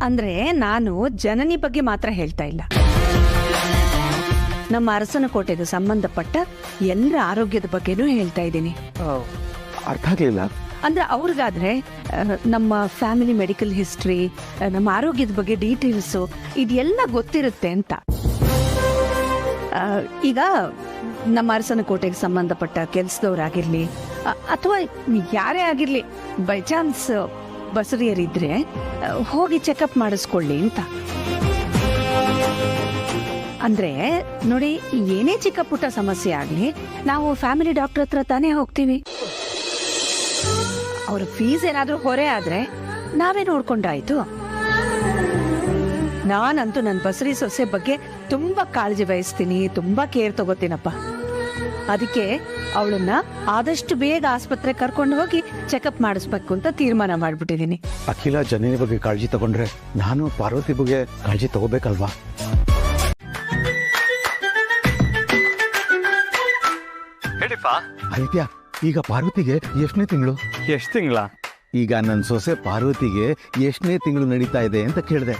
ಅಂದ್ರೆ ನಾನು ಜನನಿ ಬಗ್ಗೆ ಮಾತ್ರ ಹೇಳ್ತಾ ಇಲ್ಲ, ನಮ್ಮ ಅರಸನ ಕೋಟೆಗೆ ಸಂಬಂಧಪಟ್ಟ ಎಲ್ಲರ ಆರೋಗ್ಯದ ಬಗ್ಗೆನೂ ಹೇಳ್ತಾ ಇದ್ದೀನಿ. ಅರ್ಥ ಆಗ್ಲಿಲ್ಲ. ಅಂದ್ರೆ ಅವ್ರಿಗಾದ್ರೆ ನಮ್ಮ ಫ್ಯಾಮಿಲಿ ಮೆಡಿಕಲ್ ಹಿಸ್ಟ್ರಿ, ನಮ್ಮ ಆರೋಗ್ಯದ ಬಗ್ಗೆ ಡೀಟೇಲ್ಸು ಇದೆಲ್ಲ ಗೊತ್ತಿರುತ್ತೆ ಅಂತ. ಈಗ ನಮ್ಮ ಅರಸನ ಕೋಟೆಗೆ ಸಂಬಂಧಪಟ್ಟ ಕೆಲಸದವ್ರಾಗಿರ್ಲಿ ಅಥವಾ ಯಾರೇ ಆಗಿರ್ಲಿ, ಬೈ ಚಾನ್ಸ್ ಬಸರಿಯರಿದ್ರೆ ಹೋಗಿ ಚೆಕಪ್ ಮಾಡಿಸ್ಕೊಳ್ಳಿ ಅಂತ. ಅಂದ್ರೆ ನೋಡಿ, ಏನೇ ಚಿಕ್ಕ ಪುಟ್ಟ ಸಮಸ್ಯೆ ಆಗ್ಲಿ ನಾವು ಫ್ಯಾಮಿಲಿ ಡಾಕ್ಟರ್ ಹತ್ರ ತಾನೇ ಹೋಗ್ತೀವಿ. ಅವ್ರ ಫೀಸ್ ಏನಾದ್ರೂ ಹೊರೆ ಆದ್ರೆ ನಾವೇ ನೋಡ್ಕೊಂಡಾಯ್ತು. ನಾನಂತೂ ನನ್ನ ಬಸರಿ ಸೊಸೆ ಬಗ್ಗೆ ತುಂಬಾ ಕಾಳಜಿ ವಹಿಸ್ತೀನಿ, ತುಂಬಾ ಕೇರ್ ತಗೋತೀನಪ್ಪ. ಅದಕ್ಕೆ ಅವಳನ್ನ ಆದಷ್ಟು ಬೇಗ ಆಸ್ಪತ್ರೆ ಕರ್ಕೊಂಡು ಹೋಗಿ ಚೆಕಪ್ ಮಾಡಿಸ್ಬೇಕು ಅಂತ ತೀರ್ಮಾನ ಮಾಡ್ಬಿಟ್ಟಿದೀನಿ. ಅಖಿಲ ಜನನಿ ಬಗ್ಗೆ ಕಾಳಜಿ ತಗೊಂಡ್ರೆ ನಾನು ಪಾರ್ವತಿ ಬಗ್ಗೆ ಕಾಳಜಿ ತಗೋಬೇಕಲ್ವಾ? ಆದಿತ್ಯ, ಈಗ ಪಾರ್ವತಿಗೆ ಎಷ್ಟನೇ ತಿಂಗಳು? ಎಷ್ಟು ತಿಂಗಳ? ಈಗ ನನ್ನ ಸೊಸೆ ಪಾರ್ವತಿಗೆ ಎಷ್ಟನೇ ತಿಂಗಳು ನಡೀತಾ ಇದೆ ಅಂತ ಕೇಳಿದೆ.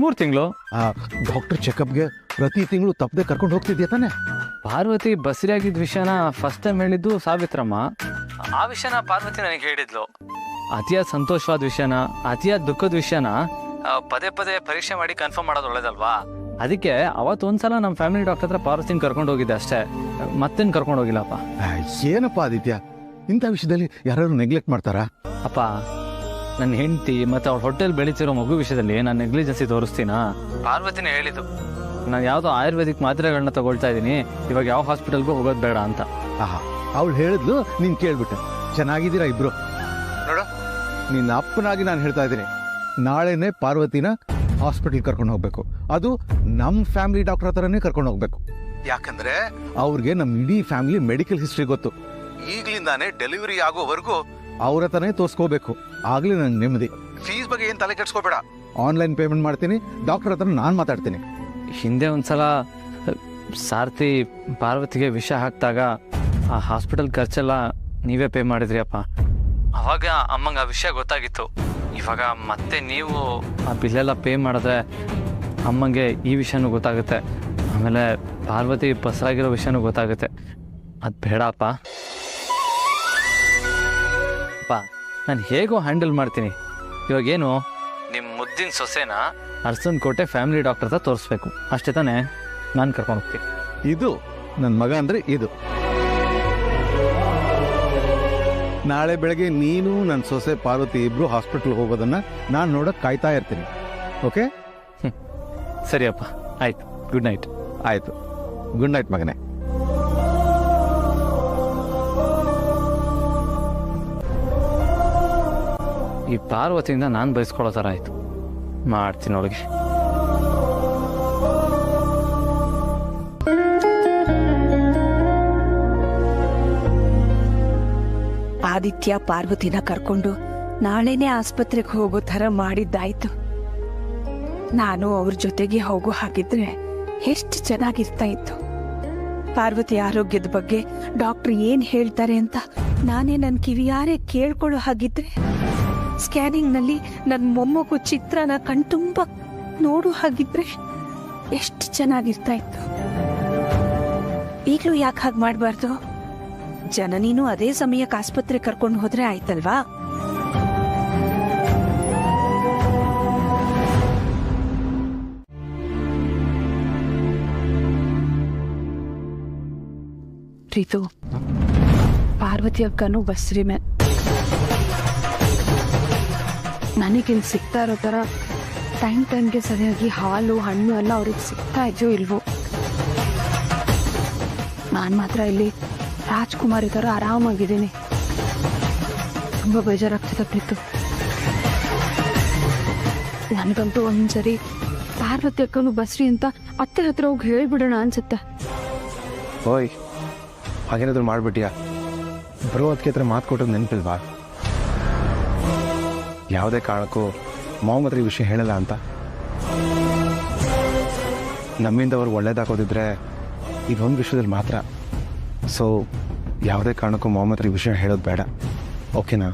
3 ತಿಂಗಳು. ಡಾಕ್ಟರ್ ಚೆಕಪ್ಗೆ ಪ್ರತಿ ತಿಂಗಳು ತಪ್ಪದೆ ಕರ್ಕೊಂಡು ಹೋಗ್ತಿದ್ಯಾ ತಾನೆ? ಪಾರ್ವತಿ ಬಸರಿಯಾಗಿದ್ದ ವಿಷಯನ ಫಸ್ಟ್ ಟೈಮ್ ಹೇಳಿದ್ದು ಸಾವಿತ್ರಮ್ಮ. ಆ ವಿಷಯನ ಪಾರ್ವತಿ ನನಗೆ ಹೇಳಿದ್ಲು. ಅತಿಯಾದ ಸಂತೋಷವಾದ ವಿಷಯನ, ಅತಿಯಾದ ದುಃಖದ ವಿಷಯನ ಪದೇ ಪದೇ ಪರೀಕ್ಷೆ ಮಾಡಿ ಕನ್ಫರ್ಮ್ ಮಾಡೋದು ಒಳ್ಳೇದಲ್ವಾ? ಅದಕ್ಕೆ ಅವತ್ತೊಂದ್ಸಲ ನಮ್ಮ ಫ್ಯಾಮಿಲಿ ಡಾಕ್ಟರ್ ಹತ್ರ ಪಾರ್ವತಿನ ಕರ್ಕೊಂಡು ಹೋಗಿದ್ದೆ ಅಷ್ಟೇ, ಮತ್ತೇನು ಕರ್ಕೊಂಡು ಹೋಗಿಲ್ಲಪ್ಪ. ಏನಪ್ಪ ಆದಿತ್ಯ, ಇಂಥ ವಿಷಯದಲ್ಲಿ ಯಾರು ನೆಗ್ಲೆಕ್ಟ್ ಮಾಡ್ತಾರಾ? ಅಪ್ಪ, ನನ್ನ ಹೆಂಡತಿ ಮತ್ತು ಅವ್ಳ ಹೊಟ್ಟೆಲ್ ಬೆಳೀತಿರೋ ಮಗು ವಿಷಯದಲ್ಲಿ ನಾನು ನೆಗ್ಲಿಜೆನ್ಸಿ ತೋರಿಸ್ತೀನಾ? ಪಾರ್ವತಿನೇ ಹೇಳಿದ್ದು, ನಾನು ಯಾವುದೋ ಆಯುರ್ವೇದಿಕ್ ಮಾತ್ರೆಗಳನ್ನ ತಗೊಳ್ತಾ ಇದ್ದೀನಿ, ಇವಾಗ ಯಾವ ಹಾಸ್ಪಿಟಲ್ಗೂ ಹೋಗೋದು ಬೇಡ ಅಂತ. ಅವಳು ಹೇಳಿದ್ಲು, ನೀನು ಕೇಳ್ಬಿಟ್ಟೆ. ಚೆನ್ನಾಗಿದ್ದೀರಾ ಇಬ್ರು? ನೋಡು, ನಿನ್ನ ಅಪ್ಪನಾಗಿ ನಾನು ಹೇಳ್ತಾ ಇದ್ದೀನಿ, ನಾಳೆನೇ ಪಾರ್ವತಿನ ಹಾಸ್ಪಿಟಲ್ ಕರ್ಕೊಂಡು ಹೋಗ್ಬೇಕು. ಅದು ನಮ್ಮ ಫ್ಯಾಮಿಲಿ ಡಾಕ್ಟರ್ ಹತ್ರನೇ ಕರ್ಕೊಂಡು ಹೋಗ್ಬೇಕು. ಯಾಕಂದ್ರೆ ಅವ್ರಿಗೆ ನಮ್ಮ ಇಡೀ ಫ್ಯಾಮಿಲಿ ಮೆಡಿಕಲ್ ಹಿಸ್ಟ್ರಿ ಗೊತ್ತು. ಈಗಲಿಂದಾನೇ ಡೆಲಿವರಿ ಆಗೋವರೆಗೂ ಅವ್ರ ಹತ್ರನೇ ತೋರಿಸ್ಕೋಬೇಕು. ಆಗ್ಲೇ ನಂಗೆ ನೆಮ್ಮದಿ. ಫೀಸ್ ಬಗ್ಗೆ ಏನು ತಲೆ ಕೆಡ್ಸ್ಕೋಬೇಡ. ಆನ್ಲೈನ್ ಪೇಮೆಂಟ್ ಮಾಡ್ತೀನಿ, ಡಾಕ್ಟರ್ ಹತ್ರ ನಾನು ಮಾತಾಡ್ತೀನಿ. ಹಿಂದೆ ಒಂದ್ಸಲ ಸಾರ್ಥಿ ಪಾರ್ವತಿಗೆ ವಿಷ ಹಾಕಿದಾಗ ಆ ಹಾಸ್ಪಿಟಲ್ ಖರ್ಚೆಲ್ಲ ನೀವೇ ಪೇ ಮಾಡಿದ್ರಿ ಅಪ್ಪ. ಅವಾಗ ಅಮ್ಮಂಗೆ ಆ ವಿಷಯ ಗೊತ್ತಾಗಿತ್ತು. ಇವಾಗ ಮತ್ತೆ ನೀವು ಆ ಬಿಲ್ಲೆಲ್ಲ ಪೇ ಮಾಡಿದ್ರೆ ಅಮ್ಮಂಗೆ ಈ ವಿಷಯನೂ ಗೊತ್ತಾಗುತ್ತೆ, ಆಮೇಲೆ ಪಾರ್ವತಿ ಬಸರಾಗಿರೋ ವಿಷಯನೂ ಗೊತ್ತಾಗುತ್ತೆ. ಅದು ಬೇಡ ಅಪ್ಪ. ನಾನು ಹೇಗೋ ಹ್ಯಾಂಡಲ್ ಮಾಡ್ತೀನಿ. ಇವಾಗೇನು ನಿಮ್ಮ ಮುದ್ದಿನ ಸೊಸೆನ ಅರಸನಕೋಟೆ ಫ್ಯಾಮಿಲಿ ಡಾಕ್ಟರ್ ಹತ್ರ ತೋರಿಸ್ಬೇಕು ಅಷ್ಟೇ ತಾನೇ? ನಾನು ಕರ್ಕೊಂಡು ಹೋಗ್ತೀನಿ. ಇದು ನನ್ನ ಮಗ ಅಂದರೆ ಇದು. ನಾಳೆ ಬೆಳಗ್ಗೆ ನೀನು ನನ್ನ ಸೊಸೆ ಪಾರ್ವತಿ ಇಬ್ರು ಹಾಸ್ಪಿಟಲ್ ಹೋಗೋದನ್ನ ನಾನು ನೋಡಕ್ ಕಾಯ್ತಾ ಇರ್ತೀನಿ. ಓಕೆ? ಸರಿಯಪ್ಪ, ಆಯ್ತು. Good night. ಆಯ್ತು, ಗುಡ್ ನೈಟ್ ಮಗನೇ. ಈ ಪಾರ್ವತಿಯಿಂದ ನಾನು ಬಯಸ್ಕೊಳ್ಳೋ ಥರ ಆಯಿತು. ಮಾಡ್ತೀನಿ ಅವಳಿಗೆ. ಆದಿತ್ಯ ಪಾರ್ವತಿನ ಕರ್ಕೊಂಡು ನಾಳೆನೇ ಆಸ್ಪತ್ರೆಗೆ ಹೋಗೋ ಥರ ಮಾಡಿದ್ದಾಯ್ತು. ನಾನು ಅವ್ರ ಜೊತೆಗೆ ಹೋಗೋ ಹಾಗಿದ್ರೆ ಎಷ್ಟು ಚೆನ್ನಾಗಿರ್ತಾ ಇತ್ತು. ಪಾರ್ವತಿ ಆರೋಗ್ಯದ ಬಗ್ಗೆ ಡಾಕ್ಟರ್ ಏನ್ ಹೇಳ್ತಾರೆ ಅಂತ ನಾನೇ ನನ್ನ ಕಿವಿಯಾರೆ ಕೇಳ್ಕೊಳ್ಳೋ ಹಾಗಿದ್ರೆ, ಸ್ಕ್ಯಾನಿಂಗ್ನಲ್ಲಿ ನನ್ನ ಮೊಮ್ಮಗು ಚಿತ್ರನ ಕಣ್ತುಂಬ ನೋಡೋ ಹಾಗಿದ್ರೆ ಎಷ್ಟು ಚೆನ್ನಾಗಿರ್ತಾ ಇತ್ತು. ಈಗಲೂ ಯಾಕೆ ಹಾಗೆ ಮಾಡಬಾರ್ದು? ಜನನೀನು ಅದೇ ಸಮಯಕ್ಕೆ ಆಸ್ಪತ್ರೆ ಕರ್ಕೊಂಡು ಹೋದ್ರೆ ಆಯ್ತಲ್ವಾ? ಪ್ರೀತು, ಪಾರ್ವತಿ ಅಕ್ಕನೂ ಬಸ್ರಿ ಮೇಲೆ ನನಗಿಲ್ಲಿ ಸಿಗ್ತಾ ಇರೋ ಥರ ಟೈಮ್ಗೆ ಸರಿಯಾಗಿ ಹಾಲು ಹಣ್ಣು ಎಲ್ಲ ಅವ್ರಿಗೆ ಸಿಗ್ತಾ ಇದೆಯೋ ಇಲ್ವೋ? ನಾನು ಮಾತ್ರ ಇಲ್ಲಿ ರಾಜ್ಕುಮಾರಿ ಥರ ಆರಾಮಾಗಿದ್ದೀನಿ. ತುಂಬ ಬೇಜಾರಾಗ್ತಿದೆ ಪ್ರೀತು. ನನಗಂತೂ ಒಂದ್ಸರಿ ಪಾರ್ವತಿ ಅಕ್ಕನು ಬಸ್ರಿ ಅಂತ ಅತ್ತೆ ಹತ್ರ ಹೋಗಿ ಹೇಳ್ಬಿಡೋಣ ಅನ್ಸುತ್ತೆ. ಓಯ್, ಹಾಗೇನಾದ್ರು ಮಾಡ್ಬಿಟ್ಟಿಯಾ? ಬರೋ ಅದಕ್ಕೆ ಹತ್ರ ಮಾತು ಕೊಟ್ಟದ್ದು ನೆನಪಿಲ್ವಾ? ಯಾವುದೇ ಕಾರಣಕ್ಕೂ ಮೊಹಮ್ಮದ್ ಈ ವಿಷಯ ಹೇಳಲ್ಲ ಅಂತ. ನಮ್ಮಿಂದ ಅವ್ರಿಗೆ ಒಳ್ಳೇದಾಗೋದಿದ್ರೆ ಇದೊಂದು ವಿಷಯದಲ್ಲಿ ಮಾತ್ರ. ಸೊ ಯಾವುದೇ ಕಾರಣಕ್ಕೂ ಮೊಹಮ್ಮದ್ ಈ ವಿಷಯ ಹೇಳೋದು ಬೇಡ, ಓಕೆನಾ?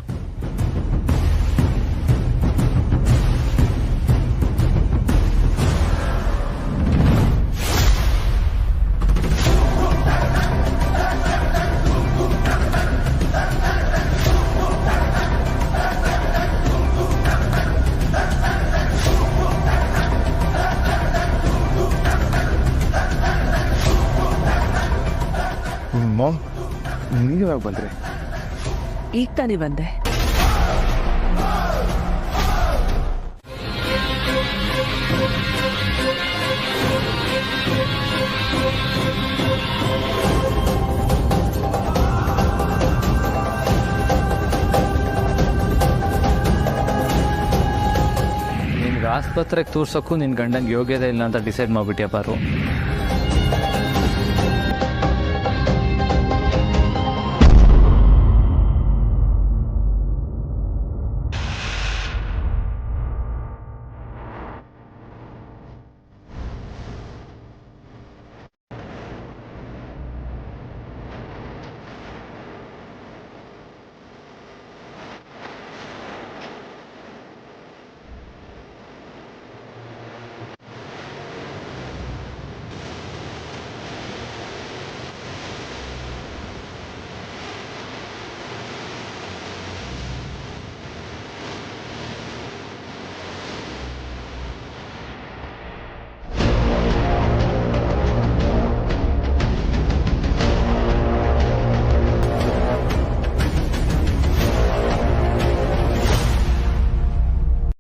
ಮಾಮ್, ನೀವು ಯಾವಾಗ ಬಂದ್ರಿ? ಈಗ ತಾನೇ ಬಂದೆ. ನಿನ್ಗೆ ಆಸ್ಪತ್ರೆಗೆ ತೋರ್ಸೋಕ್ಕೂ ನಿನ್ನ ಗಂಡಂಗೆ ಯೋಗ್ಯತೆ ಇಲ್ಲ ಅಂತ ಡಿಸೈಡ್ ಮಾಡಿಬಿಟ್ಯಾ ಪಾರು.